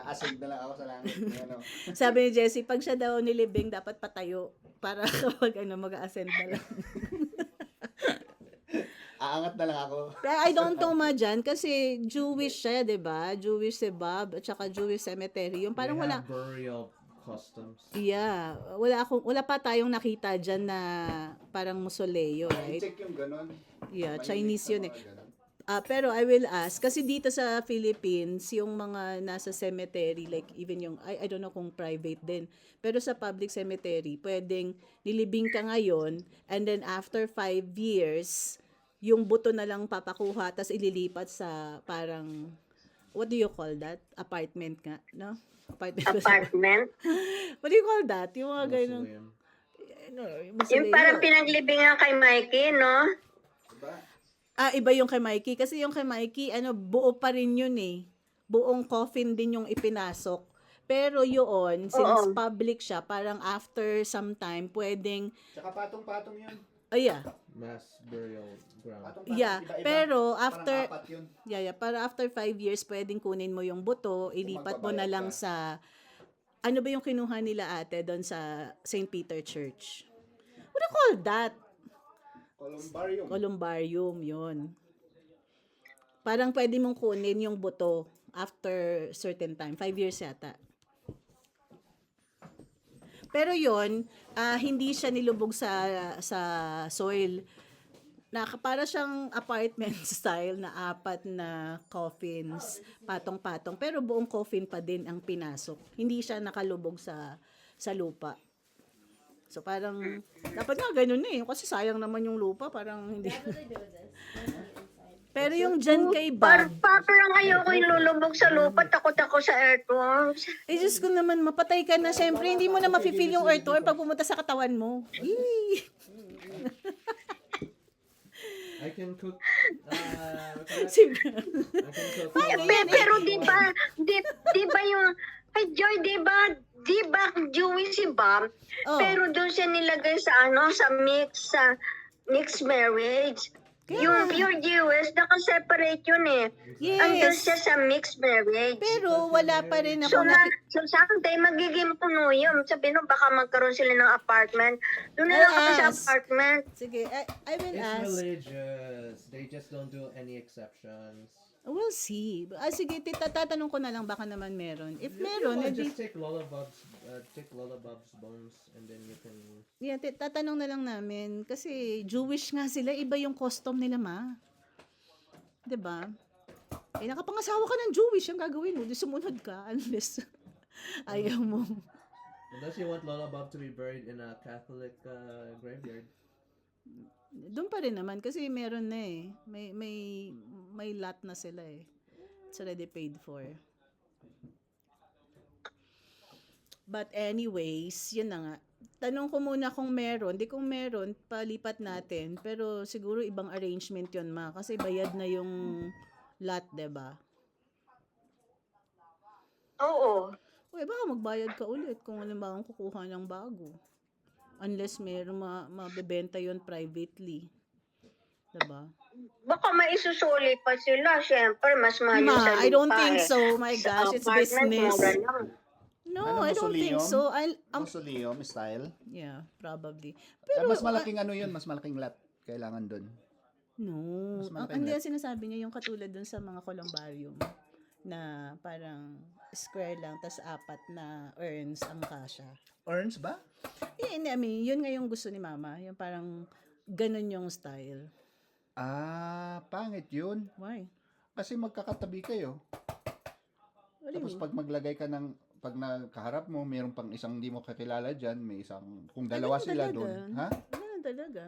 Ascend na lang ako sa langit. Ano. Sabi ni Jessie, pag siya daw nilibing, dapat patayo. Para kapag mag-ascend na lang. Aangat na lang ako. Pero I don't know dyan, kasi Jewish siya, di ba? Jewish si Bob, at saka Jewish cemetery. Yung parang They wala, have burial customs. yeah, wala pa tayong nakita dyan na parang mausoleo, right? I-check yung ganun. Yeah, Mahilig Chinese sa yun eh. mga ganun. Pero I will ask, kasi dito sa Philippines, yung mga nasa cemetery, like even yung, I don't know kung private din, pero sa public cemetery, pwedeng nilibing ka ngayon, and then after 5 years, yung buto na lang papakuha, tas ililipat sa parang, what do you call that? Apartment nga, no? Apartment. What do you call that? Yung mga ganun. Mausoleum. Yung parang pinaglibingan kay Mikey, no? Diba? Iba yung kay Mikey. Kasi yung kay Mikey, buo pa rin yun eh. Buong coffin din yung ipinasok. Pero yun, since public siya, parang after some time, pwedeng, Tsaka patong-patong yun. yeah. Mass burial ground. Patong-patong, Yeah, iba-iba. pero Parang after, apat yun. para after 5 years, pwedeng kunin mo yung buto, ilipat mo na magbabayad lang ka. sa, ano ba yung kinuha nila ate doon sa St. Peter Church? What do you call that? Columbarium. Columbarium, yun. Parang pwede mong kunin yung buto after certain time. 5 years yata. Pero yun, hindi siya nilubog sa soil. Para siyang apartment style na 4 na coffins, patong-patong. Pero buong coffin pa din ang pinasok. Hindi siya nakalubog sa lupa. So parang, dapat nga ganun eh. Kasi sayang naman yung lupa. Parang hindi. Pero yung dyan kay Bob, Parang ayoko yung lulubog sa lupa, takot ako sa earthworms. Diyos ko naman, mapatay ka na. Siyempre, hindi mo na mafe-feel yung earthworm pag pumunta sa katawan mo. Eee! I can cook. Si- I can cook. Pero di ba yung, ay Joy, di ba Jewish si Bob? Oh. Pero doon siya nilagay sa sa mixed marriage. Yung pure Jewish, nakaseparate yun eh. Andun Yes. siya sa mixed marriage. Pero wala pa rin So, ako so someday magiging puno yun. Sabi nung baka magkaroon sila ng apartment. Doon na lang kami sa Alas. apartment. Sige, I will It's ask. religious. They just don't do any exceptions. We'll see. Sige, tatanong ko na lang, baka naman meron. If You meron, know, edi, just take Lola Bob's bones and then you can. yeah, tatanong na lang namin. Kasi Jewish nga sila, iba yung custom nila, ma. 'Di ba? Nakapangasawa ka ng Jewish, ang gagawin mo, di sumunod ka, unless ayaw mo. Unless you want Lola Bob to be buried in a Catholic graveyard. Doon pa rin naman, kasi meron na eh. May lot na sila eh. It's already paid for. But anyways, yun na nga. Tanong ko muna kung meron. Di kung meron, palipat natin. Pero siguro ibang arrangement yun, ma. Kasi bayad na yung lot, diba? Oo. Uy, baka magbayad ka ulit kung ano ba ang kukuha ng bago. Unless meron mabebenta yun privately. Diba? Baka maisusuli pa sila. Siyempre, mas mahal yung sa lupa. I don't think eh. so. My Sa gosh, it's apartment, business. mura lang. No, Ano, I don't think so. Mausoleum style. Yeah, probably. Pero, Pero, mas malaking yun, mas malaking lot. Kailangan dun. no. Mas malaki Hindi na. ang sinasabi niya yung katulad dun sa mga columbarium na parang square lang, tas 4 na urns ang kasha. Urns ba? I mean, yun nga yung gusto ni mama. Yung parang ganun yung style. Pangit yun. Why? Kasi magkakatabi kayo. What do you Tapos mean? pag maglagay ka pag nakaharap mo, mayroon pang isang hindi mo kakilala dyan, may isang, kung dalawa Ganun sila talaga. doon. Ha? Ganun talaga.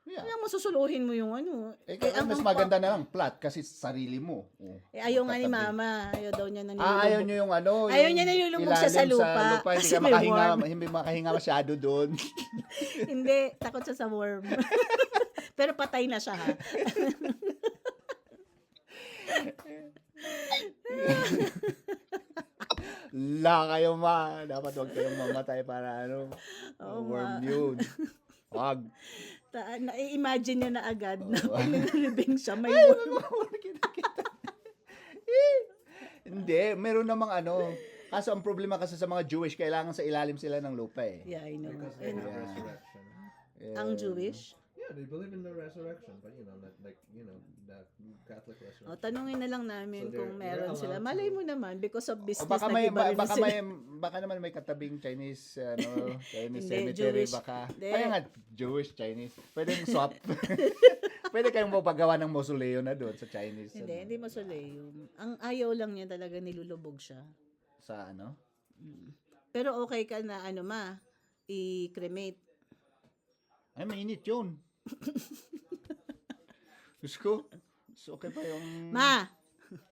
Yeah. Kaya masusuluhin mo yung ano. Kaya mas maganda na lang, flat, kasi sarili mo. Ayaw nga ni magkatabi. mama. Ayaw daw niya nanilulubog. Ayaw nyo yung ano. Ayaw yung niya nilulubog siya sa ilalim lupa. Hindi Kasi ka may makahinga, worm. hindi makahinga masyado doon. Hindi, takot siya sa worm. Pero patay na siya, ha? Kayo ma. Dapat wag kayong mamatay para Oo, worm ma. yun. Wag. Na-imagine niya na agad na pag nilulubing siya, may Ay, worm. kita. Hindi, meron namang ano. Kaso ang problema kasi sa mga Jewish, kailangan sa ilalim sila ng lupa eh. Yeah, I know. Because they And have Yeah. resurrection. ang Jewish? Yeah, they believe in the resurrection, but like the Catholic O, resurrection. tanungin na lang namin So kung they're meron sila. allowed Malay to- mo naman, because of O business, baka may nag-iba rin baka sila. may baka naman may katabing Chinese Chinese Hindi, cemetery Jewish. baka. Hindi. Kaya nga Jewish Chinese. Pwedeng swap. Pwede kayong magpagawa ng mausoleo na doon sa Chinese. Hindi mausoleum. Ang ayaw lang niya talaga nilulubog siya. Sa ano? Pero okay ka na i-cremate. Ay, mainit yun. Diyos ko. So, okay pa yung... Ma,